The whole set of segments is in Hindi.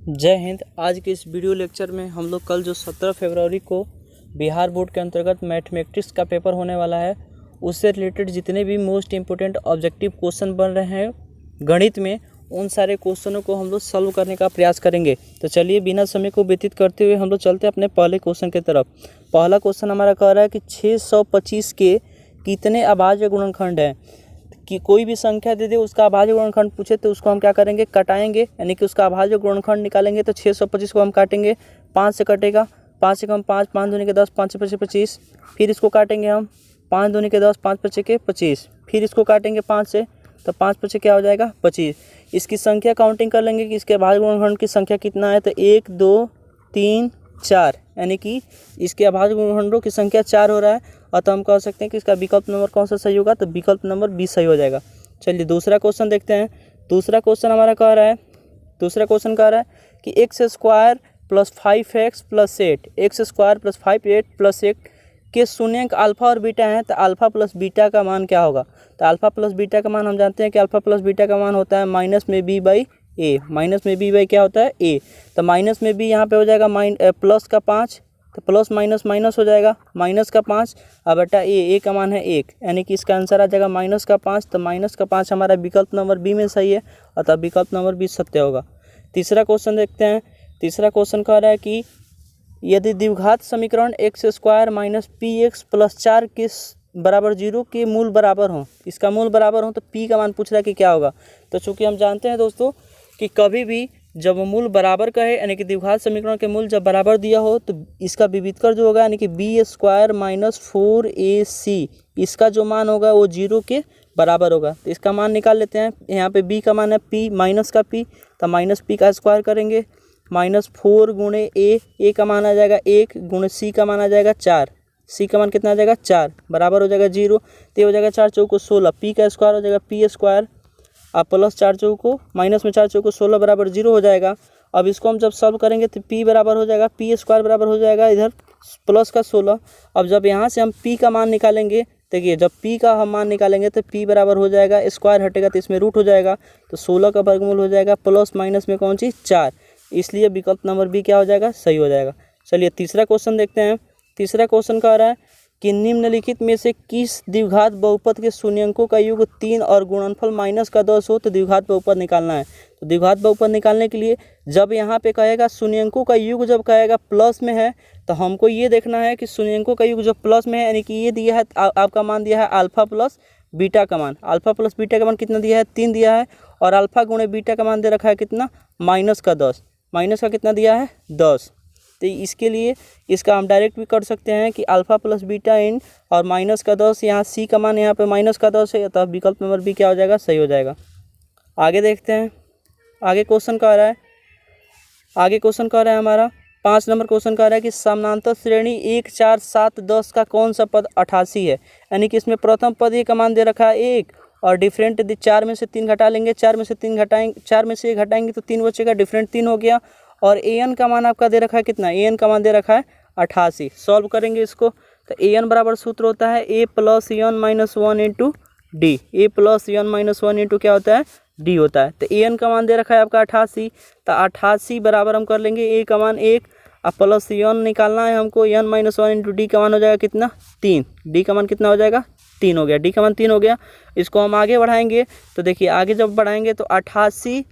जय हिंद। आज के इस वीडियो लेक्चर में हम लोग कल जो 17 फरवरी को बिहार बोर्ड के अंतर्गत मैथमेटिक्स का पेपर होने वाला है, उससे रिलेटेड जितने भी मोस्ट इम्पोर्टेंट ऑब्जेक्टिव क्वेश्चन बन रहे हैं गणित में, उन सारे क्वेश्चनों को हम लोग सॉल्व करने का प्रयास करेंगे। तो चलिए बिना समय को व्यतीत करते हुए हम लोग चलते हैं अपने पहले क्वेश्चन की तरफ। पहला क्वेश्चन हमारा कह रहा है कि 625 के कितने अभाज्य गुणनखंड हैं। कि कोई भी संख्या दे दे, उसका अभाज्य गुणनखंड पूछे तो उसको हम क्या करेंगे, कटाएंगे, यानी कि उसका अभाज्य गुणनखंड निकालेंगे। तो 625 को हम काटेंगे, 5 से कटेगा, 5 से कम 5, 5 दूनी के 10, 5 से 25, फिर इसको काटेंगे हम 5 दूनी के 10, 5 पचे के 25, फिर इसको काटेंगे 5 से, तो 5 पचे क्या हो जाएगा 25। इसकी संख्या काउंटिंग कर लेंगे कि इसके अभाज्य गुणनखंड की संख्या कितना है, तो 1 2 3 4, यानी कि इसके अभाज्य गुणनखंडों की संख्या 4 हो रहा है। अतः हम कह सकते हैं कि इसका विकल्प नंबर कौन सा सही होगा, तो विकल्प नंबर बी सही हो जाएगा। चलिए दूसरा क्वेश्चन देखते हैं। दूसरा क्वेश्चन हमारा कह रहा है कि x square plus 5x plus 8, x square plus 5 plus 8 के शून्यंक अल्फा और बीटा हैं, तो अल्फा प्लस बीटा का मान क्या होगा। तो अल्फा प्लस बीटा का मान हम जानते हैं कि अल्फा प्लस बीटा का मान होता है माइनस में बी बाई ए। माइनस में बी बाई क्या होता है ए, तो माइनस में बी यहाँ पे हो जाएगा प्लस का 5, तो प्लस माइनस माइनस हो जाएगा, माइनस का 5 और बटा ए का मान है 1, यानी कि इसका आंसर आ जाएगा माइनस का 5। तो माइनस का 5 हमारा विकल्प नंबर बी में सही है, अतः विकल्प नंबर बी सत्य होगा। तीसरा क्वेश्चन देखते हैं। तीसरा क्वेश्चन कह रहा है कि यदि द्विघात समीकरण x square minus P x plus 4 के बराबर 0 के मूल बराबर हों, इसका मूल बराबर हो, तो पी का मान पूछ रहा है कि क्या होगा। तो चूँकि हम जानते हैं दोस्तों कि कभी भी जब मूल बराबर का है, यानी कि द्विघात समीकरण के मूल जब बराबर दिया हो, तो इसका विविधकर जो होगा, यानी कि बी स्क्वायर माइनस 4ac, इसका जो मान होगा वो 0 के बराबर होगा। तो इसका मान निकाल लेते हैं। यहाँ पे b का मान है p माइनस का p, तो माइनस p का स्क्वायर करेंगे, माइनस 4 गुणे a का मान आ जाएगा 1, गुणे c का मान आ जाएगा 4, c का मान कितना आ जाएगा 4, बराबर हो जाएगा 0। तो ये हो जाएगा 4 चौको 16, p का स्क्वायर हो जाएगा p स्क्वायर, अब प्लस 4 चौको माइनस में 4 चौको 16 बराबर 0 हो जाएगा। अब इसको हम जब सॉल्व करेंगे तो p बराबर हो जाएगा p स्क्वायर बराबर हो जाएगा इधर प्लस का 16। अब जब यहाँ से हम p का मान निकालेंगे, देखिए जब p का हम मान निकालेंगे तो p बराबर हो जाएगा, स्क्वायर हटेगा तो इसमें रूट हो जाएगा, तो 16 का वर्गमूल हो जाएगा प्लस माइनस में कौन सी 4, इसलिए विकल्प नंबर बी क्या हो जाएगा, सही हो जाएगा। चलिए तीसरा क्वेश्चन देखते हैं। तीसरा क्वेश्चन कह रहा है कि निम्नलिखित में से किस द्विघात बहुपद के शून्यंकों का योग 3 और गुणनफल माइनस का 10 हो, तो द्विघात बहुपद निकालना है। तो द्विघात बहुपद निकालने के लिए जब यहाँ पे कहेगा शून्यंकों का योग, जब कहेगा प्लस में है, तो हमको ये देखना है कि शून्यंकों का योग जब प्लस में है, यानी कि ये दिया है आपका मान दिया है अल्फा प्लस बीटा का मान। अल्फा प्लस बीटा का मान कितना दिया है, 3 दिया है, और अल्फा गुणे बीटा का मान दे रखा है कितना, माइनस का 10। माइनस का कितना दिया है 10। तो इसके लिए इसका हम डायरेक्ट भी कर सकते हैं कि अल्फा प्लस बीटा इन और माइनस का 10, यहाँ सी का मान यहाँ पे माइनस का 10 है, अतः विकल्प नंबर बी क्या हो जाएगा, सही हो जाएगा। आगे देखते हैं। आगे क्वेश्चन कह रहा है हमारा 5 नंबर क्वेश्चन कह रहा है कि समानांतर श्रेणी 1 4 7 10 का कौन सा पद 88 है। यानी कि इसमें प्रथम पद ए का मान दे रखा है 1, और डिफरेंट 4 में से 3 घटा लेंगे, 4 में से 1 घटाएंगे तो 3 बचेगा, डिफरेंट 3 हो गया, और an का मान आपका दे रखा है कितना, an का मान दे रखा है 88। सॉल्व करेंगे इसको, तो an बराबर सूत्र होता है a plus n minus 1 into D. a plus n minus 1 into क्या होता है, d होता है। तो an का मान दे रखा है आपका 88, तो 88 बराबर हम कर लेंगे a का मान 1, अब प्लस n निकालना है हमको, n माइनस 1 इंटू डी का मान हो जाएगा कितना 3, d का मान कितना हो जाएगा 3 हो गया, d का मान 3 हो गया। इसको हम आगे बढ़ाएंगे, तो देखिए आगे जब बढ़ाएंगे तो 88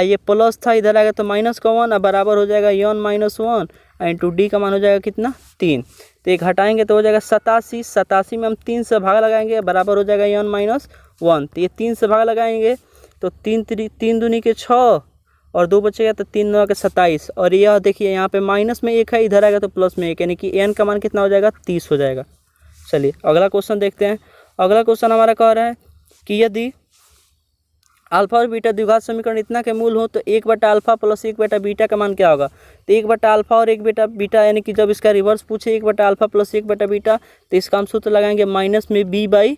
ये प्लस था, इधर आएगा तो माइनस का 1, अब बराबर हो जाएगा n माइनस 1 इंटू डी का मान हो जाएगा कितना 3। तो एक हटाएंगे तो हो जाएगा 87, 87 में हम 3 से भाग लगाएंगे, बराबर हो जाएगा n माइनस 1। तो ये 3 से भाग लगाएंगे तो 3 दूनी के 6 और 2 बचेगा, तो 3 9 के 27, और यह देखिए यहाँ पे माइनस में 1 है, इधर आएगा तो प्लस में 1, यानी कि n का मान कितना हो जाएगा 30 हो जाएगा। चलिए अगला क्वेश्चन देखते हैं। अगला क्वेश्चन हमारा कह रहा है कि यदि अल्फा और बीटा द्विघात समीकरण इतना के मूल हो, तो 1 बटा अल्फा प्लस 1 बटा बीटा का मान क्या होगा। तो 1 बटा अल्फा और 1 बटा बीटा, यानी कि जब इसका रिवर्स पूछे 1 बटा अल्फा प्लस 1 बटा बीटा, तो इसका हम सूत्र लगाएंगे माइनस में बी बाई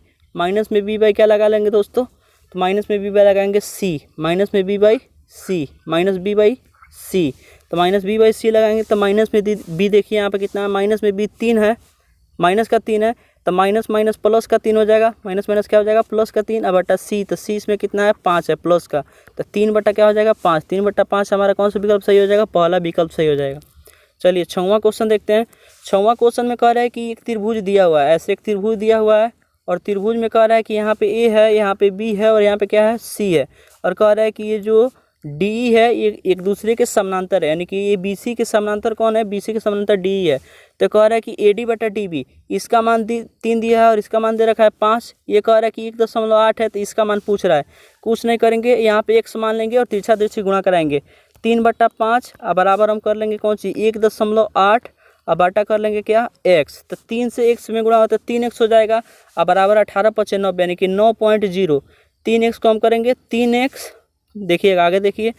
क्या लगा लेंगे दोस्तों, तो माइनस में बी बाई लगाएंगे सी, माइनस में B by C, minus B by C, तो माइनस बी बाई सी लगाएंगे, तो माइनस में बी देखिए यहाँ पे कितना है, माइनस में बी 3 है, माइनस का 3 है, तो माइनस माइनस प्लस का 3 हो जाएगा, माइनस माइनस क्या हो जाएगा प्लस का 3, अब बटा सी, तो सी इसमें कितना है 5 है प्लस का, तो 3 बटा क्या हो जाएगा 5, 3 बटा 5 हमारा कौन सा विकल्प सही हो जाएगा, पहला विकल्प सही हो जाएगा। चलिए 6वां क्वेश्चन देखते हैं। 6वां क्वेश्चन में कह रहा है कि एक त्रिभुज दिया हुआ है, ऐसे एक त्रिभुज दिया हुआ है और त्रिभुज में कह रहा है कि यहाँ पे ए है, यहाँ पे बी है और यहाँ पे क्या है सी है, और कह रहा है कि ये जो डी है ये एक दूसरे के समानांतर है, यानी कि ये बी सी के समानांतर कौन है, बी सी के समानांतर डी है। तो कह रहा है कि ए डी बटा डी बी, इसका मान 3 दिया है और इसका मान दे रखा है 5, ये कह रहा है कि 1.8 है, तो इसका मान पूछ रहा है। कुछ नहीं करेंगे, यहाँ पे x मान लेंगे और तिरछा तिरछी गुणा कराएंगे, 3 बटा 5 अब बराबर हम कर लेंगे कौन सी 1.8, अब बाटा कर लेंगे क्या x, तो 3 से x में गुणा होता है 3x हो जाएगा, अब बराबर 18 × 90 यानी कि 9.0, 3x को हम करेंगे 3x, देखिएगा आगे देखिए,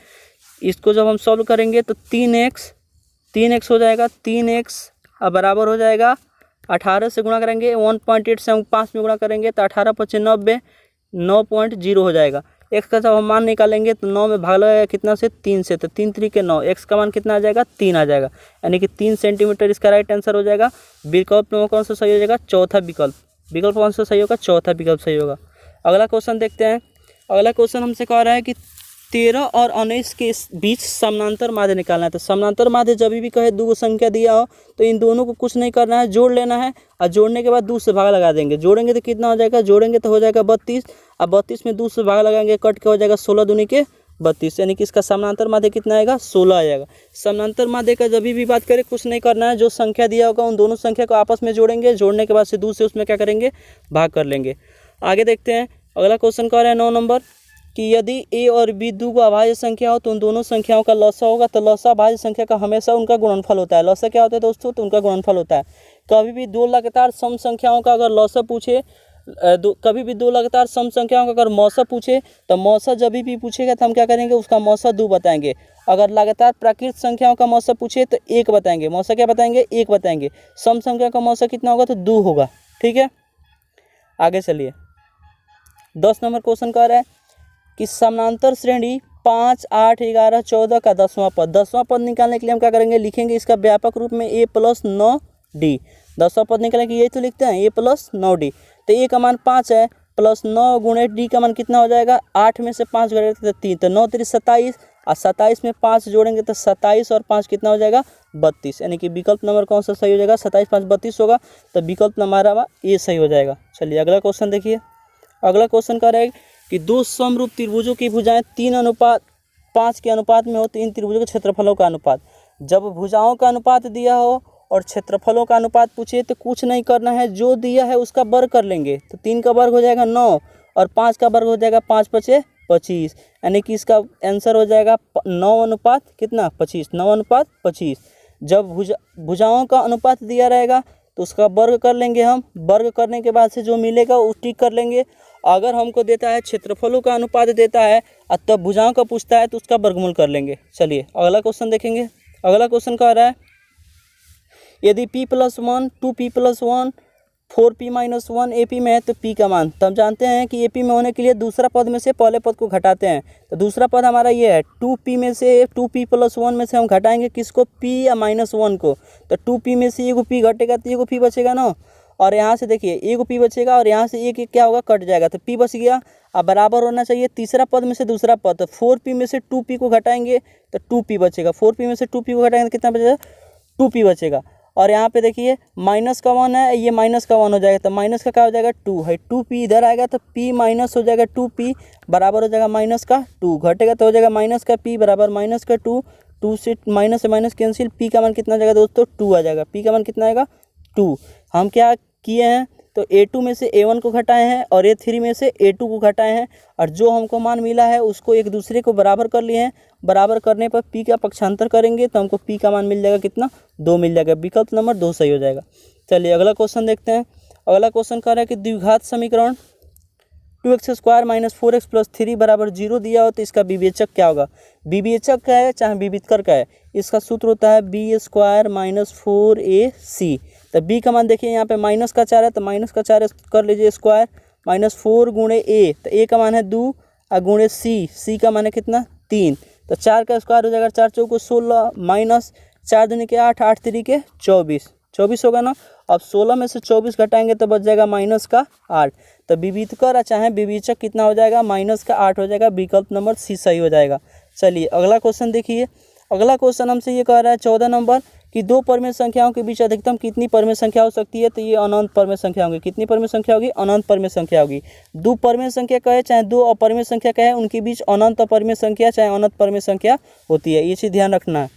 इसको जब हम सॉल्व करेंगे तो 3x हो जाएगा, 3x अब बराबर हो जाएगा 18 से गुणा करेंगे, 1.8 से हम 5 में गुणा करेंगे तो 18 × 90 9.0 हो जाएगा। x का जब हम मान निकालेंगे तो 9 में भाग लगेगा कितना से 3 से, तो 3 3 के 9, x का मान कितना आ जाएगा 3 आ जाएगा, यानी कि 3 सेंटीमीटर इसका राइट आंसर हो जाएगा। विकल्प नंबर कौन सा सही हो जाएगा, चौथा विकल्प, विकल्प कौन सा सही होगा, चौथा विकल्प सही होगा। अगला क्वेश्चन देखते हैं। अगला क्वेश्चन हमसे कह रहा है कि 13 और 19 के बीच समानांतर माध्य निकालना है। तो समानांतर माध्य जब भी कहे दो संख्या दिया हो तो इन दोनों को कुछ नहीं करना है, जोड़ लेना है, और जोड़ने के बाद 2 से भाग लगा देंगे। जोड़ेंगे तो कितना हो जाएगा, जोड़ेंगे तो हो जाएगा 32, अब 32 में 2 से भाग लगाएंगे, कट के हो जाएगा 16 दूनी के 32, यानी कि इसका समानांतर माध्य कितना आएगा 16 आएगा। समानांतर माध्य का जब भी बात करें कुछ नहीं करना है, जो संख्या दिया होगा उन दोनों संख्या को आपस में जोड़ेंगे, जोड़ने के बाद से 2 से उसमें क्या करेंगे भाग कर लेंगे। आगे देखते हैं। अगला क्वेश्चन कह रहा है 9 नंबर कि यदि a और b दो अभाज्य संख्या हो तो उन दोनों संख्याओं का लसा होगा। तो लसा अभाज्य संख्या का हमेशा उनका गुणनफल होता है। लसा क्या होता है दोस्तों, तो उनका गुणनफल होता है। कभी भी दो लगातार सम संख्याओं का अगर लसा पूछे, कभी भी दो लगातार सम संख्याओं का अगर मौसा पूछे तो मौसा जब भी पूछेगा तो हम क्या करेंगे, उसका मौसा 2 बताएंगे। अगर लगातार प्राकृत संख्याओं का मौसा पूछे तो 1 बताएंगे। मौसा क्या बताएंगे, 1 बताएंगे। सम संख्या का मौसा कितना होगा, तो 2 होगा। ठीक है, आगे चलिए। 10 नंबर क्वेश्चन कह रहा है कि समानांतर श्रेणी 5, 8, 11, 14 का 10वां पद। 10वां पद निकालने के लिए हम क्या करेंगे, लिखेंगे इसका व्यापक रूप में a + 9d। 10वां पद निकालने के लिए ये तो लिखते हैं a + 9d। तो a का मान 5 है, प्लस 9 गुणे d का मान कितना हो जाएगा, 8 में से 5 घटाएंगे तो 3, तो 9 3 27, और 27 में 5 जोड़ेंगे तो 27 और 5 कितना हो जाएगा 32, यानी कि विकल्प नंबर कौन सा सही हो जाएगा, 27 5 32 होगा। तो विकल्प नंबर हमारा ये सही हो जाएगा। चलिए अगला क्वेश्चन देखिए। अगला क्वेश्चन कह रहा है कि दो समरूप त्रिभुजों की भुजाएं 3:5 के अनुपात में हो तो इन त्रिभुजों के क्षेत्रफलों का अनुपात। जब भुजाओं का अनुपात दिया हो और क्षेत्रफलों का अनुपात पूछे तो कुछ नहीं करना है, जो दिया है उसका वर्ग कर लेंगे। तो 3 का वर्ग हो जाएगा 9 और 5 का वर्ग हो जाएगा 5 × 5 = 25, यानी कि इसका आंसर हो जाएगा 9 कितना 25, 9:25। जब भुजाओं का अनुपात दिया रहेगा तो उसका वर्ग कर लेंगे हम, वर्ग करने के बाद से जो मिलेगा वो टिक कर लेंगे। अगर हमको देता है क्षेत्रफलों का अनुपात देता है और तब भुजाओं का पूछता है तो उसका वर्गमूल कर लेंगे। चलिए अगला क्वेश्चन देखेंगे। अगला क्वेश्चन कह रहा है यदि p + 1 2p + 1 4p - 1 AP में है तो p का मान। तो हम जानते हैं कि AP में होने के लिए दूसरा पद में से पहले पद को घटाते हैं। तो दूसरा पद हमारा ये है 2p में से 2p + 1 में से हम घटाएंगे किसको, p या -1 को। तो 2p में से एगो p घटेगा तो एगो p बचेगा ना, और यहाँ से देखिए एगो p बचेगा और यहाँ से एक क्या होगा कट जाएगा, तो p बच गया। अब बराबर होना चाहिए तीसरा पद में से दूसरा पद। तो 4p में से 2p को घटाएंगे तो 2p बचेगा। 4p में से 2p को घटाएंगे तो कितना बचेगा, 2p बचेगा। और यहाँ पे देखिए माइनस का 1 है, ये माइनस का 1 हो जाएगा, तो माइनस का क्या हो जाएगा 2 है। 2p इधर आएगा तो p माइनस हो जाएगा 2p बराबर हो जाएगा माइनस का 2, घटेगा तो हो जाएगा माइनस का p बराबर माइनस का 2। 2 से माइनस कैंसिल, p का मान कितना आ जाएगा दोस्तों 2 आ जाएगा। p का मान कितना आएगा 2। हम क्या किए हैं तो a2 में से a1 को घटाए हैं और a3 में से a2 को घटाए हैं, और जो हमको मान मिला है उसको एक दूसरे को बराबर कर लिए हैं। बराबर करने पर p का पक्षांतर करेंगे तो हमको p का मान मिल जाएगा कितना 2 मिल जाएगा। विकल्प नंबर 2 सही हो जाएगा। चलिए अगला क्वेश्चन देखते हैं। अगला क्वेश्चन कह रहा है कि द्विघात समीकरण 2x² - 4x + 3 = 0 दिया हो तो इसका विवेचक क्या होगा। विवेचक का है चाहे विविधकर का है, इसका सूत्र होता है b² - 4ac। तो b का मान देखिए यहाँ पे माइनस का 4 है तो माइनस का 4 कर लीजिए स्क्वायर, -4 × a, तो a का मान है 2 और गुणे c का मान है कितना 3। तो 4 का स्क्वायर हो जाएगा 4 × 4 = 16 माइनस 4 दूनी के 8, 8 3 के 24 होगा ना। अब 16 में से 24 घटाएंगे तो बच जाएगा -8। तो विविधकर चाहे विवेचक कितना हो जाएगा, -8 हो जाएगा। विकल्प नंबर सी सही हो जाएगा। चलिए अगला क्वेश्चन देखिए। अगला क्वेश्चन हमसे ये कह रहा है 14 नंबर कि दो परमेय संख्याओं के बीच अधिकतम कितनी परमेय संख्या हो सकती है। तो ये अनंत परमेय संख्या होगी। कितनी परमेय संख्या होगी? अनंत परमेय संख्या होगी। दो परमेय संख्या कहे चाहे दो अपरमेय संख्या कहे, उनके बीच अनंत अपरमेय संख्या चाहे अनंत परमेय संख्या होती है। ये चीज़ ध्यान रखना है।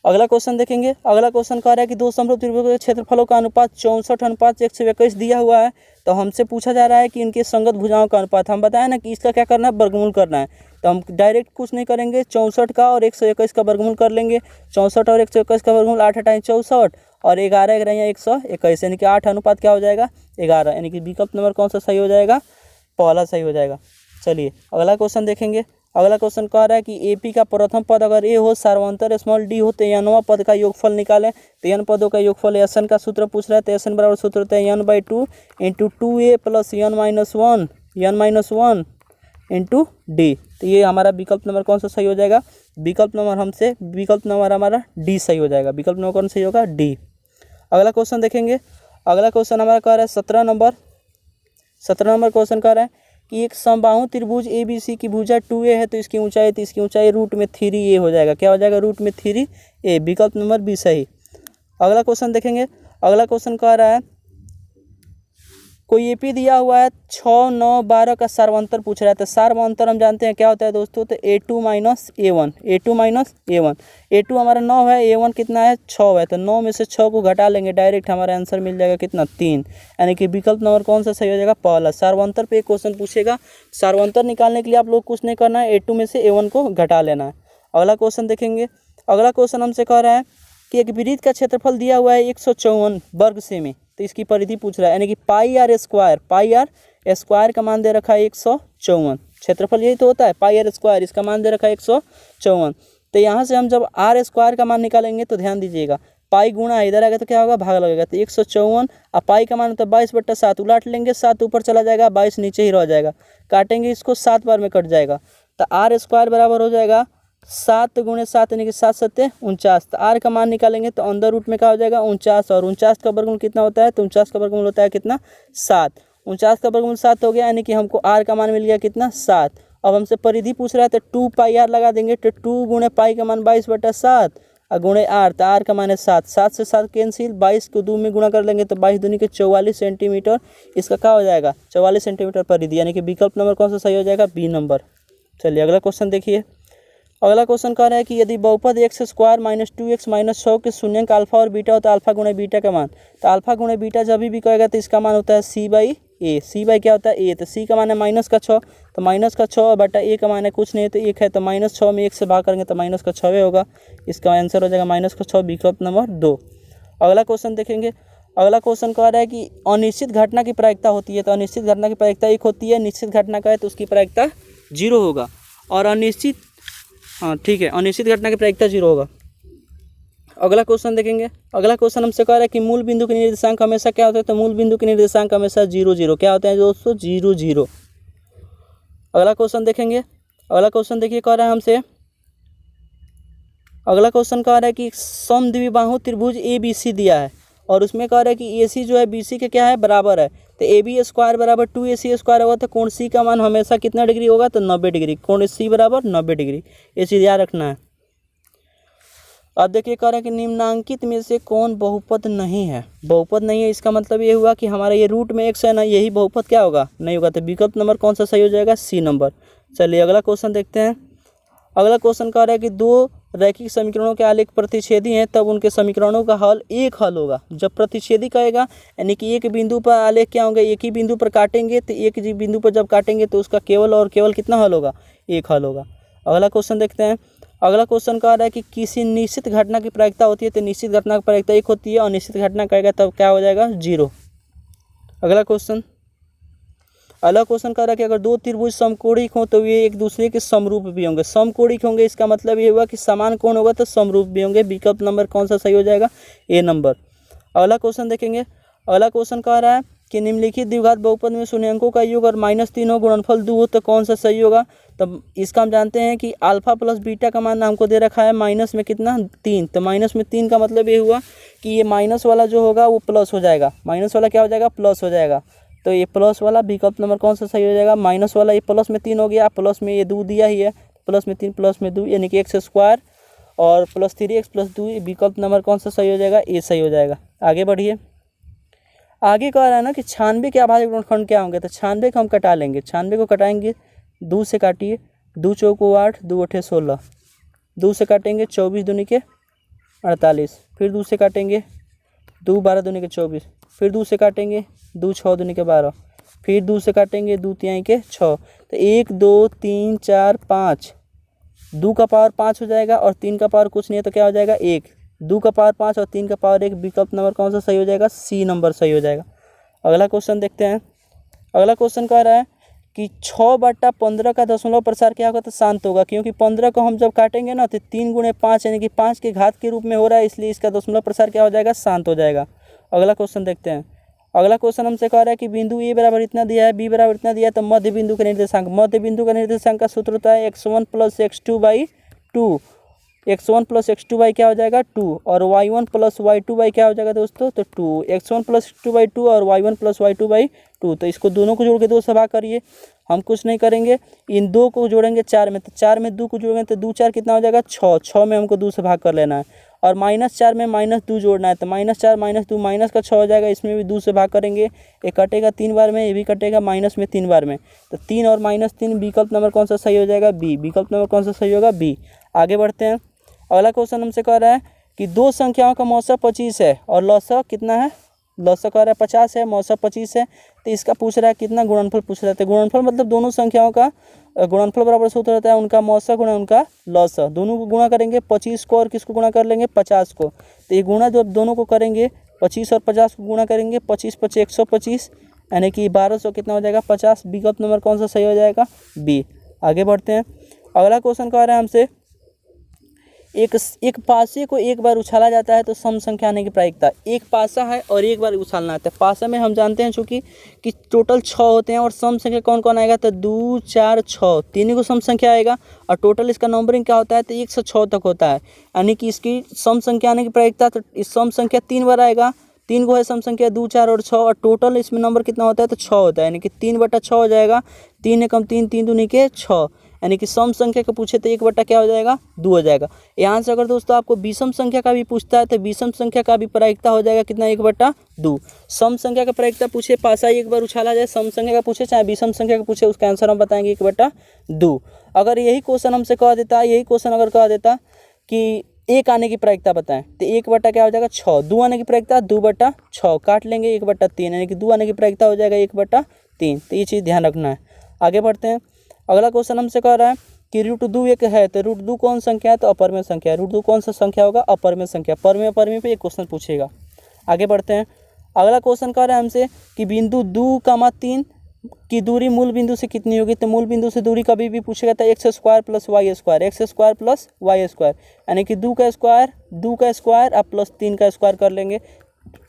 अगला क्वेश्चन देखेंगे। अगला क्वेश्चन कह रहा है कि दो समरूप त्रिभुजों के क्षेत्रफलों का अनुपात 64:121 दिया हुआ है। तो हमसे पूछा जा रहा है कि इनके संगत भुजाओं का अनुपात। हम बताएं ना कि इसका क्या करना है, वर्गमूल करना है। तो हम डायरेक्ट कुछ नहीं करेंगे, 64 का और 121 का वर्गमूल कर लेंगे। 64 और 121 का वर्गमूल 8 × 64 और 11 रहे 121, यानी कि 8 अनुपात क्या हो जाएगा, 11। यानी कि विकल्प नंबर कौन सा सही हो जाएगा, पहला सही हो जाएगा। चलिए अगला क्वेश्चन देखेंगे। अगला क्वेश्चन कह रहा है कि एपी का प्रथम पद अगर ए हो, सार्वंतर स्मॉल डी हो, तो एनवां पद का योगफल निकालें। तो एन पदों का योगफल एसन का सूत्र पूछ रहा है। तो एसन बराबर सूत्र होता है n/2 × 2a + n-1 × d। तो ये हमारा विकल्प नंबर कौन सा सही हो जाएगा, विकल्प नंबर हमारा डी सही हो जाएगा। विकल्प नंबर कौन सही होगा, डी। अगला क्वेश्चन देखेंगे। अगला क्वेश्चन हमारा कह रहा है 17 नंबर क्वेश्चन कह रहा है कि एक समबाहु त्रिभुज ABC की भुजा 2a है। तो इसकी ऊंचाई √3a हो जाएगा। क्या हो जाएगा, √3a। विकल्प नंबर बी सही। अगला क्वेश्चन देखेंगे। अगला क्वेश्चन कह रहा है कोई AP दिया हुआ है 6, 9, 12 का सार्वंतर पूछ रहा है। तो सार्वंतर हम जानते हैं क्या होता है दोस्तों, तो A2 - A1। A2 हमारा 9 है, A1 कितना है, 6 है। तो 9 में से 6 को घटा लेंगे, डायरेक्ट हमारा आंसर मिल जाएगा कितना, 3। यानी कि विकल्प नंबर कौन सा सही हो जाएगा, पहला। सार्वंतर पे एक क्वेश्चन पूछेगा, सार्वंतर निकालने के लिए आप लोग कुछ नहीं करना है, A2 में से A1 को घटा लेना है। अगला क्वेश्चन देखेंगे। अगला क्वेश्चन हमसे कह रहा है कि एक वृत्त का क्षेत्रफल दिया हुआ है 154 वर्ग सेमी। तो इसकी परिधि पूछ रहा है, यानी कि पाई आर स्क्वायर का मान दे रखा है 154। क्षेत्रफल यही तो होता है, पाई आर स्क्वायर, इसका मान दे रखा है 154। तो यहाँ से हम जब आर स्क्वायर का मान निकालेंगे तो ध्यान दीजिएगा, पाई गुणा इधर आएगा तो क्या होगा, भाग लगेगा। तो 154 और पाई का मान तो 22/7 उलट लेंगे, 7 ऊपर चला जाएगा, 22 नीचे ही रह जाएगा। काटेंगे इसको 7 बार में कट जाएगा। तो आर स्क्वायर बराबर हो जाएगा 7 × 7 यानी कि 7 × 7 = 49। तो आर का मान निकालेंगे तो अंदर रूट में क्या हो जाएगा, 49। और 49 का वर्गमूल कितना होता है, तो 49 का वर्गमूल होता है कितना, 7। 49 का वर्गमूल 7 हो गया, यानी कि हमको आर का मान मिल गया कितना, 7। अब हमसे परिधि पूछ रहा है तो 2 पाई आर लगा देंगे। तो 2 × पाई का मान 22/7 और गुणे आर, तो आर का मान है 7। 7 से 7 कैंसिल, 22 को 2 में गुणा कर लेंगे तो 22 दूनी के 44 सेंटीमीटर इसका क्या हो जाएगा, 44 सेंटीमीटर परिधि। यानी कि विकल्प नंबर कौन सा सही हो जाएगा, बी नंबर। चलिए अगला क्वेश्चन देखिए। अगला क्वेश्चन कह रहा है कि यदि बहुपद x² - 2x - 6 के शून्यंक अल्फा और बीटा हो तो अल्फा गुणे बीटा का मान। तो अल्फा गुणे बीटा जब भी कहेगा तो इसका मान होता है c/a। c/ क्या होता है, a। तो c का मान है -6, तो -6 बटा a का मान है कुछ नहीं तो 1 है। तो -6 में 1 से भाग करेंगे तो -6 होगा। इसका आंसर हो जाएगा -6, विकल्प नंबर 2। अगला क्वेश्चन देखेंगे। अगला क्वेश्चन कह रहा है कि अनिश्चित घटना की प्रायिकता होती है। तो अनिश्चित घटना की प्रायिकता 1 होती है, निश्चित घटना का है तो उसकी प्रायिकता 0 होगा। और अनिश्चित, हाँ ठीक है, अनिश्चित घटना की प्रायिकता 0 होगा। अगला क्वेश्चन देखेंगे। अगला क्वेश्चन हमसे कह रहा है कि मूल बिंदु के निर्देशांक हमेशा क्या होता है। तो मूल बिंदु के निर्देशांक हमेशा 0, 0 क्या होता है दोस्तों, 0, 0। अगला क्वेश्चन देखेंगे। अगला क्वेश्चन देखिए, कह रहा है हमसे, अगला क्वेश्चन कह रहा है कि समद्विबाहु त्रिभुज ABC दिया है और उसमें कह रहा है कि AC जो है BC के क्या है, बराबर है। तो AB² = 2AC² होगा। तो कोण C का मान हमेशा कितना डिग्री होगा, तो 90 डिग्री। कोण C बराबर 90 डिग्री, ये चीज़ याद रखना है। अब देखिए कह रहा है कि निम्नांकित में से कौन बहुपद नहीं है। बहुपद नहीं है, इसका मतलब ये हुआ कि हमारा ये रूट में x है ना, यही बहुपद क्या होगा, नहीं होगा। तो विकल्प नंबर कौन सा सही हो जाएगा, C नंबर। चलिए अगला क्वेश्चन देखते हैं। अगला क्वेश्चन कह रहा है कि दो रैखिक समीकरणों के आलेख प्रतिच्छेदी हैं तब उनके समीकरणों का हल एक हल होगा। जब प्रतिच्छेदी कहेगा यानी कि एक बिंदु पर आलेख क्या होंगे, एक ही बिंदु पर काटेंगे। तो एक ही बिंदु पर जब काटेंगे तो उसका केवल और केवल कितना हल होगा, एक हल होगा। अगला क्वेश्चन देखते हैं। अगला क्वेश्चन कह रहा है कि किसी निश्चित घटना की प्रायिकता होती है। तो निश्चित घटना की प्रायिकता 1 होती है, अनिश्चित घटना कहेगा तब क्या हो जाएगा, 0। अगला क्वेश्चन कह रहा है कि अगर दो त्रिभुज समकोणिक हों तो ये एक दूसरे के समरूप भी होंगे। समकोणिक होंगे इसका मतलब ये हुआ कि समान कोण होगा तो समरूप भी होंगे। विकल्प नंबर कौन सा सही हो जाएगा, A नंबर। अगला क्वेश्चन देखेंगे। अगला क्वेश्चन कह रहा है कि निम्नलिखित द्विघात बहुपद में शून्य अंकों का योग और -3 हो, गुणनफल 2 हो तो कौन सा सही होगा। तब इसका हम जानते हैं कि अल्फा प्लस बीटा का मान हमको दे रखा है माइनस में कितना 3, तो माइनस में 3 का मतलब ये हुआ कि ये माइनस वाला जो होगा वो प्लस हो जाएगा, माइनस वाला क्या हो जाएगा प्लस हो जाएगा। तो ये प्लस वाला विकल्प नंबर कौन सा सही हो जाएगा, माइनस वाला ये प्लस में 3 हो गया, प्लस में ये 2 दिया ही है, प्लस में 3 प्लस में 2 यानी कि x स्क्वायर और प्लस 3x प्लस 2, विकल्प नंबर कौन सा सही हो जाएगा, ये सही हो जाएगा। आगे बढ़िए, आगे कह रहा है ना कि 96 के अभाज्य गुणनखंड क्या होंगे, तो 96 को हम कटा लेंगे, 96 को कटाएंगे 2 से काटिए, 2 चौको 8, 2 अठे 16, 2 से काटेंगे 24 दूनी के 48, फिर 2 से काटेंगे 2 12 दूनी के 24, फिर 2 से काटेंगे 2 6 दूनी के 12, फिर 2 से काटेंगे 2 तिहाई के 6, तो 1 2 3 4 5, 2 का पावर 5 हो जाएगा और 3 का पावर कुछ नहीं है तो क्या हो जाएगा 1, 2 का पावर 5 और 3 का पावर 1, विकल्प नंबर कौन सा सही हो जाएगा, सी नंबर सही हो जाएगा। अगला क्वेश्चन देखते हैं। अगला क्वेश्चन कह रहा है कि 6/15 का दशमलव प्रसार क्या होगा, तो शांत होगा, क्योंकि 15 को हम जब काटेंगे ना तो 3 × 5 यानी कि 5 के घात के रूप में हो रहा है, इसलिए इसका दशमलव प्रसार क्या हो जाएगा, शांत हो जाएगा। अगला क्वेश्चन देखते हैं। अगला क्वेश्चन हमसे कह रहा है कि बिंदु ए बराबर इतना दिया है, बी बराबर इतना दिया है, तो मध्य बिंदु का निर्देशांक, मध्य बिंदु का निर्देशांक का सूत्र होता है x1 + x2/2, x1 + x2 क्या हो जाएगा 2, और y1 + y2 क्या हो जाएगा दोस्तों, तो 2, x1 + x2/2 और y1 + y2/2, तो इसको दोनों को जोड़ के 2 से भाग करिए। हम कुछ नहीं करेंगे, इन 2 को जोड़ेंगे 4 में, तो 4 में 2 को जोड़ेंगे तो 2 4 कितना हो जाएगा 6, 6 में हमको 2 से भाग कर लेना है, और -4 में -2 जोड़ना है, तो -4 -2 माइनस का 6 हो जाएगा, इसमें भी 2 से भाग करेंगे, ये कटेगा 3 बार में, ये भी कटेगा माइनस में 3 बार में, तो 3 और -3, विकल्प नंबर कौन सा सही हो जाएगा, बी, विकल्प नंबर कौन सा सही होगा, बी। आगे बढ़ते हैं। अगला क्वेश्चन हमसे कह रहा है कि 2 संख्याओं का मौसा 25 है और लौसा कितना है, लौसा कह रहा है 50 है, मौसा 25 है, तो इसका पूछ रहा है कितना, गुणनफल पूछ रहा है। तो गुणनफल मतलब दोनों संख्याओं का गुणनफल बराबर सूत्र रहता है उनका मौसा गुणा उनका लौसा, दोनों को गुणा करेंगे, 25 को और किसको गुणा कर लेंगे 50 को, तो ये गुणा जब दोनों को करेंगे 25 और 50 को गुणा करेंगे, 25 × 5 = 125 यानी कि 1200 कितना हो जाएगा 50, विकल्प नंबर कौन सा सही हो जाएगा, बी। आगे बढ़ते हैं। अगला क्वेश्चन कह रहा है हमसे एक पासे को एक बार उछाला जाता है तो सम संख्या आने की प्रायिकता, एक पासा है और एक बार उछालना आता है, पासा में हम जानते हैं चूँकि कि टोटल 6 होते हैं और सम संख्या कौन कौन आएगा, तो 2 4 6 तीनों को सम संख्या आएगा, और टोटल इसका नंबरिंग क्या होता है, तो 1 से 6 तक होता है, यानी कि इसकी सम संख्या आने की प्रायिकता, तो इस सम संख्या 3 बार आएगा, 3 को है सम संख्या 2 4 और 6, और टोटल इसमें नंबर कितना होता है, तो 6 होता है, यानी कि 3/6 हो जाएगा, 3 × 3 3 दूनी के 6, यानी कि सम संख्या का पूछे तो 1/, क्या हो जाएगा 2 हो जाएगा। यहाँ से अगर दोस्तों आपको विषम संख्या का भी पूछता है तो विषम संख्या का भी प्रायिकता हो जाएगा कितना, 1/2। सम संख्या का प्रायिकता पूछे, पासा एक बार उछाला जाए, सम संख्या का पूछे चाहे विषम संख्या का पूछे, उसका आंसर हम बताएंगे 1/2। अगर यही क्वेश्चन हमसे कह देता, यही क्वेश्चन अगर कह देता कि 1 आने की प्रायिकता बताएं, तो 1/, क्या हो जाएगा 6, 2 आने की प्रायिकता 2/6, काट लेंगे 1/3, यानी कि 2 आने की प्रायिकता हो जाएगा 1/3, तो ये चीज़ ध्यान रखना है। आगे बढ़ते हैं। अगला क्वेश्चन हमसे कह रहा है कि √2 एक है, तो √2 कौन संख्या है, तो अपरमेय संख्या है, √2 कौन सा संख्या होगा, अपरमेय संख्या, परमेय अपरमेय पे एक क्वेश्चन पूछेगा। आगे बढ़ते हैं। अगला क्वेश्चन कह रहा है हमसे कि बिंदु 2,3 की दूरी मूल बिंदु से कितनी होगी, तो मूल बिंदु से दूरी कभी भी पूछेगा तो x² + y², x² + y², यानी कि 2 का स्क्वायर आप प्लस 3 का स्क्वायर कर लेंगे,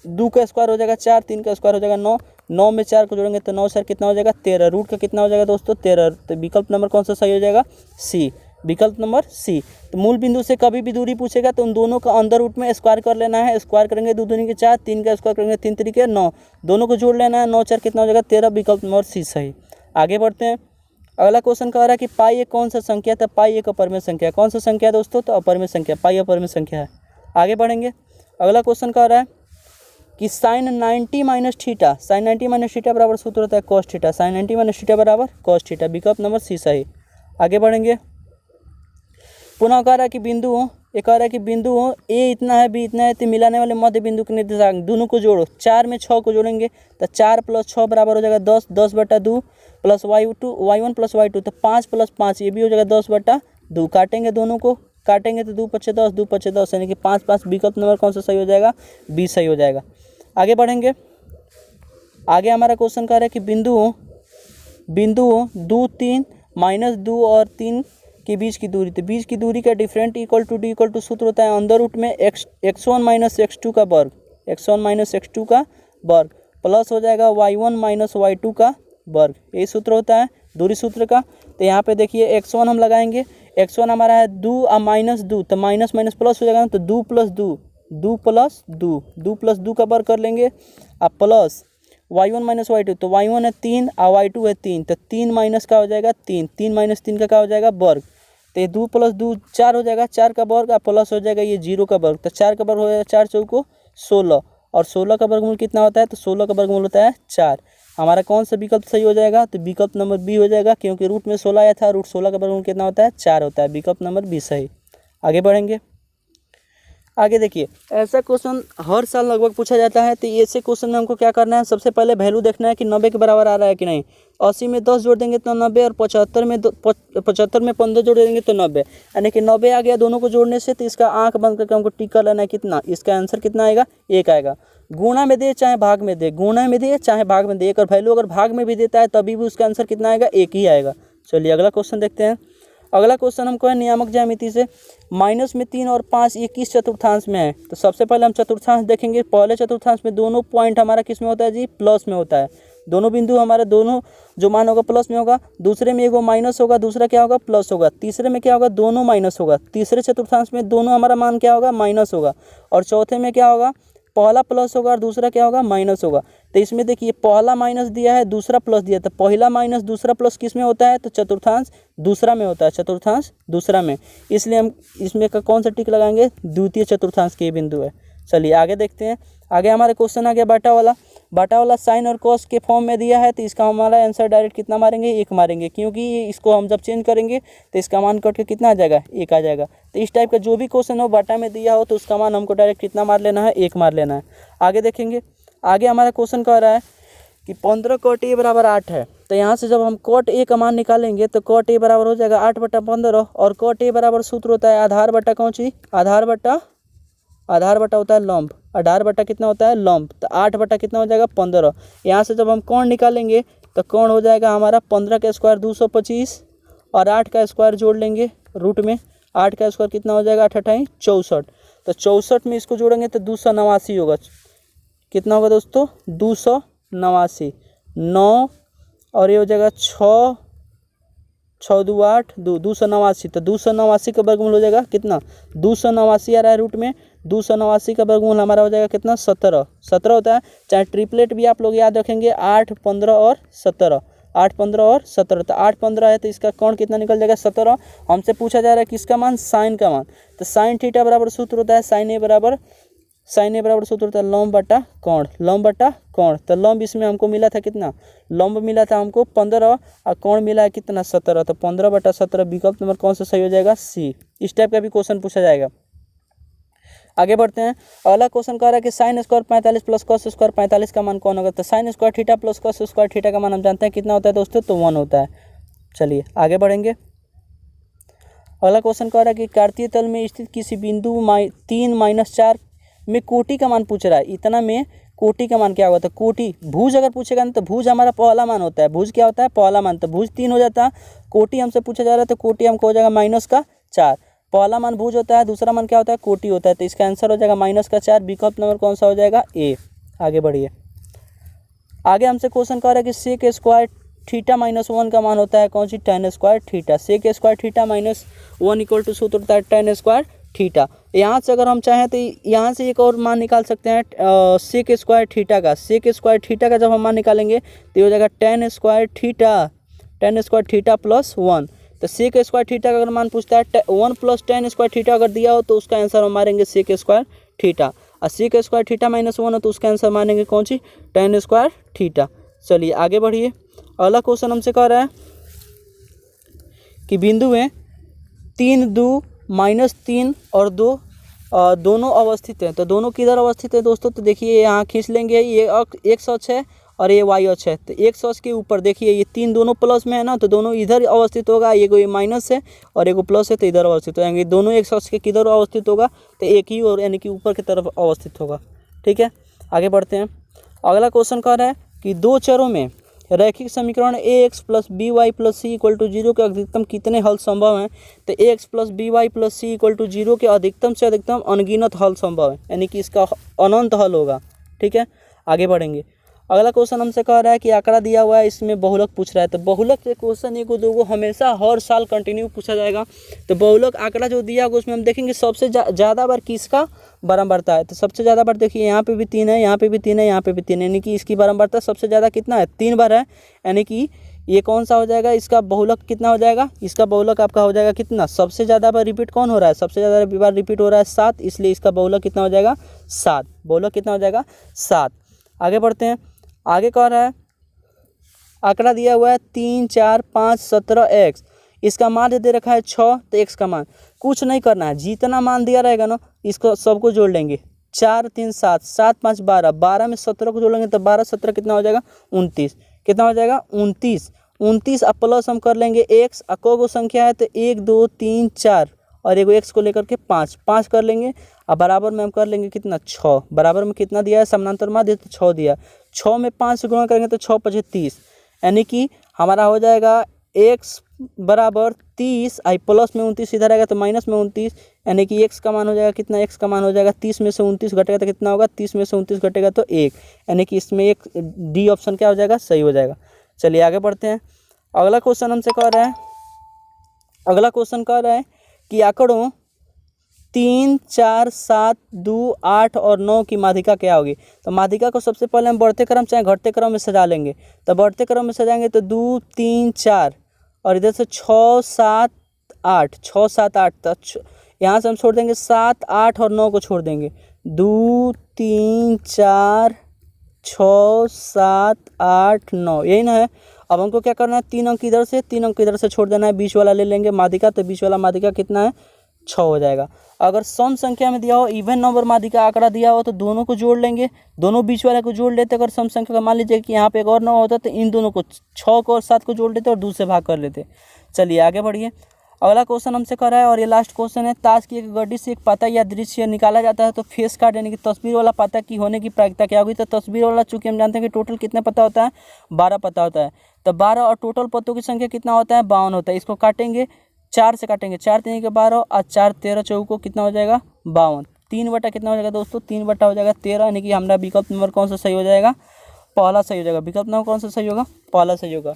2 का स्क्वायर हो जाएगा 4, 3 का स्क्वायर हो जाएगा 9, 9 में 4 को जोड़ेंगे तो 9 4 कितना हो जाएगा 13, रूट का कितना हो जाएगा दोस्तों 13, तो विकल्प नंबर कौन सा सही हो जाएगा, सी, विकल्प नंबर सी। तो मूल बिंदु से कभी भी दूरी पूछेगा तो उन दोनों का अंदर रूट में स्क्वायर कर लेना है, स्क्वायर करेंगे 2 दूनी के 4, 3 का स्क्वायर करेंगे 3 3 के 9, दोनों को जोड़ लेना है, 9 4 कितना हो जाएगा 13, विकल्प नंबर सी सही। आगे बढ़ते हैं। अगला क्वेश्चन कह रहा है कि पाई एक कौन सा संख्या, तो पाई एक अपरमेय संख्या, कौन सा संख्या है दोस्तों, तो अपरमेय संख्या, पाई अपरमेय संख्या है। आगे बढ़ेंगे। अगला क्वेश्चन कह रहा है कि sin 90 - थीटा, sin 90 - थीटा बराबर सूत्र होता है cos थीटा, sin 90 - थीटा बराबर cos थीटा, विकल्प नंबर सी सही। आगे बढ़ेंगे। पुनः कह रहा है कि बिंदु, ये कह रहा है कि बिंदु ए इतना है, बी इतना है, तो मिलाने वाले मध्य बिंदु के निर्देशांक दोनों को जोड़ो, 4 में 6 को जोड़ेंगे तो 4 + 6 बराबर हो जाएगा 10, 10/2 प्लस y1 + y2, तो 5 + 5 ये भी हो जाएगा 10/2, काटेंगे दोनों को, काटेंगे तो 2 × 5 = 10, 2 × 5 = 10, यानी कि 5 5, विकल्प नंबर कौन सा सही हो जाएगा, बी सही हो जाएगा। आगे बढ़ेंगे। आगे हमारा क्वेश्चन कह रहा है कि बिंदु 2 3 -2 और 3 के बीच की दूरी, तो बीच की दूरी का different equal to D equal to सूत्र होता है अंदर रूट में x1 - x2 का वर्ग, x1 - x2 का वर्ग प्लस हो जाएगा y1 माइनस y2 का वर्ग, यही सूत्र होता है दूरी सूत्र का। तो यहाँ पे देखिए x1 हम लगाएंगे, x1 हमारा है 2 और माइनस 2, तो माइनस माइनस प्लस हो जाएगा ना, तो 2 प्लस 2, 2 प्लस 2, 2 प्लस 2 का वर्ग कर लेंगे। अब प्लस y1 माइनस y2, तो y1 है 3 और y2 है 3, तो 3 माइनस का हो जाएगा 3, 3 माइनस 3 का क्या हो जाएगा वर्ग, तो ये 2 प्लस 2 4 हो जाएगा, 4 का वर्ग और प्लस हो जाएगा ये 0 का वर्ग, तो 4 का वर्ग हो जाएगा 4 चौको 16, और 16 का वर्गमूल कितना होता है, तो 16 का वर्गमूल होता है 4। हमारा कौन सा विकल्प सही हो जाएगा, तो विकल्प नंबर बी हो जाएगा, क्योंकि रूट में 16 आया था, रूट 16 का वर्गमूल कितना होता है 4 होता है, विकल्प नंबर बी सही। आगे बढ़ेंगे, आगे देखिए ऐसा क्वेश्चन हर साल लगभग पूछा जाता है। तो ऐसे क्वेश्चन में हमको क्या करना है, सबसे पहले वैल्यू देखना है कि 90 के बराबर आ रहा है कि नहीं। 80 में 10 जोड़ देंगे तो 90, और 75 में 15 जोड़ देंगे तो 90, यानी कि 90 आ गया दोनों को जोड़ने से। तो इसका आंख बंद करके हमको टिक कर लेना है कितना, इसका आंसर कितना आएगा 1 आएगा। गुणा में दे चाहे भाग में दे, गुणा में दे चाहे भाग में दे, एक और वैल्यू अगर भाग में भी देता है तभी भी उसका आंसर कितना आएगा 1 ही आएगा। चलिए अगला क्वेश्चन देखते हैं। अगला क्वेश्चन हमको है नियामक ज्यामिति से, माइनस में 3 और 5 ये किस चतुर्थांश में है। तो सबसे पहले हम चतुर्थांश देखेंगे। पहले चतुर्थांश में दोनों पॉइंट हमारा किस में होता है जी, प्लस में होता है। दोनों बिंदु हमारे दोनों जो मान होगा प्लस में होगा, दूसरे में एगो माइनस होगा, दूसरा क्या होगा प्लस होगा, तीसरे में क्या होगा दोनों माइनस होगा, तीसरे चतुर्थांश में दोनों हमारा मान क्या होगा माइनस होगा, और चौथे में क्या होगा पहला प्लस होगा और दूसरा क्या होगा माइनस होगा। तो इसमें देखिए पहला माइनस दिया है, दूसरा प्लस दिया, तो पहला माइनस दूसरा प्लस किस में होता है, तो चतुर्थांश दूसरा में होता है, चतुर्थांश दूसरा में, इसलिए हम इसमें का कौन सा टिक लगाएंगे, द्वितीय चतुर्थांश के बिंदु है। चलिए आगे देखते हैं। आगे हमारे क्वेश्चन आ गया बाटा वाला साइन और कॉस के फॉर्म में दिया है। तो इसका हमारा आंसर डायरेक्ट कितना मारेंगे 1 मारेंगे, क्योंकि इसको हम जब चेंज करेंगे तो इसका मान कट के कितना आ जाएगा 1 आ जाएगा। तो इस टाइप का जो भी क्वेश्चन हो बाटा में दिया हो तो उसका मान हमको डायरेक्ट कितना मार लेना है 1 मार लेना है। आगे देखेंगे, आगे हमारा क्वेश्चन कह रहा है कि 15 cot a बराबर 8 है। तो यहाँ से जब हम cot a का मान निकालेंगे तो cot a बराबर हो जाएगा 8/15, और cot a बराबर सूत्र होता है आधार बटा कौन सी, आधार बटा होता है लंब, आधार बटा कितना होता है लंब, तो 8 बटा कितना हो जाएगा 15। यहाँ से जब हम कोण निकालेंगे तो कोण हो जाएगा हमारा 15 का स्क्वायर 225, और 8 का स्क्वायर जोड़ लेंगे रूट में, 8 का स्क्वायर कितना हो जाएगा 8 8 64, तो 64 में इसको जोड़ेंगे तो 289 होगा। कितना होगा दोस्तों 289, 9 और ये हो जाएगा 6 6 2 8 289, तो 289 का वर्गमूल हो जाएगा कितना 289 आ रहा है रूट में, 289 का वर्गमूल हमारा हो जाएगा कितना 17 होता है। चाहे ट्रिपलेट भी आप लोग याद रखेंगे 8 15 और 17, 8 15 और 17, तो 8 15 है तो इसका कोण कितना निकल जाएगा 17। हमसे पूछा जा रहा है किसका मान, साइन का मान। तो साइन थीटा बराबर सूत्र होता है साइन ए बराबर सूत्र होता है लंब बटा कोण। तो लंब इसमें हमको मिला था कितना, लंब मिला था हमको 15 और कोण मिला है कितना 17, तो 15/17 विकल्प नंबर कौन सा सही हो जाएगा सी। इस टाइप का भी क्वेश्चन पूछा जाएगा। आगे बढ़ते हैं। अगला क्वेश्चन कह रहा है कि sine square 45 plus cos square 45 का मान कौन होगा। तो sine square theta plus cos square theta का मान हम जानते हैं कितना होता है दोस्तों, तो 1 होता है। चलिए आगे बढ़ेंगे। अगला क्वेश्चन कह रहा है कि कार्तीय तल में स्थित किसी बिंदु 3-4 में कोटि का मान पूछ रहा है। इतना में कोटि का मान क्या होगा, तो कोटि भुज अगर पूछेगा ना तो भुज हमारा पहला मान होता है, भुज क्या होता है पहला मान, तो भुज 3 हो जाता है। कोटि हमसे पूछा जा रहा है तो कोटि हमको हो जाएगा -4, पहला मान भुज होता है, दूसरा मान क्या होता है कोटि होता है, तो इसका आंसर हो जाएगा -4, विकल्प नंबर कौन सा हो जाएगा ए। आगे बढ़िए। आगे हमसे क्वेश्चन कह रहा है कि सेक स्क्वायर थीटा -1 का मान होता है कौन सी, tan square theta. Sec square theta -1 equal to सूत्र होता है tan स्क्वायर थीटा। यहाँ से अगर हम चाहें तो यहाँ से एक और मान निकाल सकते हैं सेक स्क्वायर थीटा का। सेक स्क्वायर थीटा का जब हम मान निकालेंगे तो हो जाएगा tan स्क्वायर थीटा +1। तो सेक स्क्वायर थीटा का अगर मान पूछता है 1 + tan स्क्वायर थीटा अगर दिया हो तो उसका आंसर हम मारेंगे सेक स्क्वायर थीटा, और सेक स्क्वायर थीटा -1 हो तो उसका आंसर मानेंगे कौन सी, tan स्क्वायर थीटा। चलिए आगे बढ़िए। अगला क्वेश्चन हमसे कह रहा है कि बिंदु में 3 2 -3 और 2 दोनों अवस्थित हैं। तो दोनों किधर अवस्थित है दोस्तों, तो देखिए यहाँ खींच लेंगे, ये x अक्ष है और ये y अक्ष है। तो x अक्ष के ऊपर देखिए ये 3 दोनों प्लस में है ना, तो दोनों इधर अवस्थित होगा, ये कोई माइनस है और एगो प्लस है तो इधर अवस्थित हो जाएंगे। दोनों x अक्ष के किधर अवस्थित होगा, तो एक ही और यानी कि ऊपर की तरफ अवस्थित होगा। ठीक है आगे बढ़ते हैं। अगला क्वेश्चन कह रहा है कि दो चरों में रैखिक समीकरण ax + by + c = 0 के अधिकतम कितने हल संभव हैं। तो ax + by + c = 0 के अधिकतम से अधिकतम अनगिनत हल संभव है, यानी कि इसका अनंत हल होगा। ठीक है आगे बढ़ेंगे। अगला क्वेश्चन हमसे कह रहा है कि आंकड़ा दिया हुआ है, इसमें बहुलक पूछ रहा है। तो बहुलक के क्वेश्चन एक दो को हमेशा हर साल कंटिन्यू पूछा जाएगा। तो बहुलक आंकड़ा जो दिया होगा उसमें हम देखेंगे सबसे ज़्यादा बार किसका बारंबारता है। तो सबसे ज़्यादा बार देखिए यहाँ पे भी 3 है, यहाँ पे भी 3 है, यहाँ पे भी 3 है, यानी कि इसकी बारंबारता सबसे ज़्यादा कितना है, 3 बार है। यानी कि ये कौन सा हो जाएगा, इसका बहुलक कितना हो जाएगा, इसका बहुलक आपका हो जाएगा कितना, सबसे ज़्यादा बार रिपीट कौन हो रहा है, सबसे ज़्यादा बार रिपीट हो रहा है 7, इसलिए इसका बहुलक कितना हो जाएगा 7। बहुलक कितना हो जाएगा 7। आगे बढ़ते हैं। आगे कह रहा है आंकड़ा दिया हुआ है 3, 4, 5, 17 x, इसका मान दे रखा है 6। तो x का मान कुछ नहीं करना है, जितना मान दिया रहेगा ना इसको सबको जोड़ लेंगे। 4, 3, 7, 7, 5, 12, 12 में 17 को जोड़ लेंगे तो 12, 17 कितना हो जाएगा 29। कितना हो जाएगा 29। 29 अब प्लस हम कर लेंगे x, को संख्या है तो 1, 2, 3, 4 और एगो x को लेकर के 5 कर लेंगे। अब बराबर में हम कर लेंगे कितना 6। बराबर में कितना दिया है, समानांतर मान दिया तो 6 दिया। 6 में 5 से गुणा करेंगे तो 6 5 30, यानी कि हमारा हो जाएगा x बराबर 30, आई प्लस में 29 इधर आएगा तो माइनस में 29, यानी कि x का मान हो जाएगा कितना, x का मान हो जाएगा 30 में से 29 घटेगा तो कितना होगा, 30 में से 29 घटेगा तो 1, यानी कि इसमें एक डी ऑप्शन क्या हो जाएगा, सही हो जाएगा। चलिए आगे बढ़ते हैं। अगला क्वेश्चन हमसे कह रहा है, अगला क्वेश्चन कह रहा है कि आंकड़ों 3, 4, 7, 2, 8 और 9 की माध्यिका क्या होगी। तो माध्यिका को सबसे पहले हम बढ़ते क्रम चाहे घटते क्रम में सजा लेंगे। तो बढ़ते क्रम में सजाएंगे तो 2, 3, 4 और इधर से 6, 7, 8, 6, 7, 8, तो यहाँ से हम छोड़ देंगे 7, 8 और 9 को छोड़ देंगे। 2, 3, 4, 6, 7, 8, 9, यही ना है। अब हमको क्या करना है, 3 अंक इधर से 3 अंक इधर से छोड़ देना है, बीच वाला ले लेंगे माध्यिका। तो बीच वाला माध्यिका कितना है 6 हो जाएगा। अगर सम संख्या में दिया हो, इवन नंबर माध्यिका आंकड़ा दिया हो तो दोनों को जोड़ लेंगे, दोनों बीच वाले को जोड़ लेते। अगर सम संख्या का मान लीजिए कि यहाँ पे एक और 9 होता तो इन दोनों को 6 को और 7 को जोड़ लेते और 2 से भाग कर लेते। चलिए आगे बढ़िए। अगला क्वेश्चन हमसे कर रहा है और ये लास्ट क्वेश्चन है, ताश की एक गड्डी से एक पता या दृश्य निकाला जाता है तो फेस कार्ड यानी कि तस्वीर वाला पता की होने की प्रायिकता क्या होगी। तो तस्वीर वाला चूंकि हम जानते हैं कि टोटल कितना पता होता है, 12 पता होता है। तो 12 और टोटल पत्तों की संख्या कितना होता है, 52 होता है। इसको काटेंगे 4 से काटेंगे, 4 3 के 12 और 4 13 चौको कितना हो जाएगा 52। 3 बटा कितना हो जाएगा दोस्तों, 3 बटा हो जाएगा 13, यानी कि हमारा विकल्प नंबर कौन सा सही हो जाएगा, पहला सही हो जाएगा। विकल्प नंबर कौन सा सही होगा, पहला सही होगा।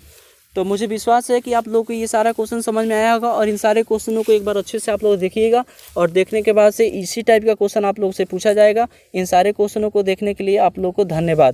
तो मुझे विश्वास है कि आप लोगों को ये सारा क्वेश्चन समझ में आया होगा और इन सारे क्वेश्चनों को एक बार अच्छे से आप लोग देखिएगा और देखने के बाद से इसी टाइप का क्वेश्चन आप लोग से पूछा जाएगा। इन सारे क्वेश्चनों को देखने के लिए आप लोग को धन्यवाद।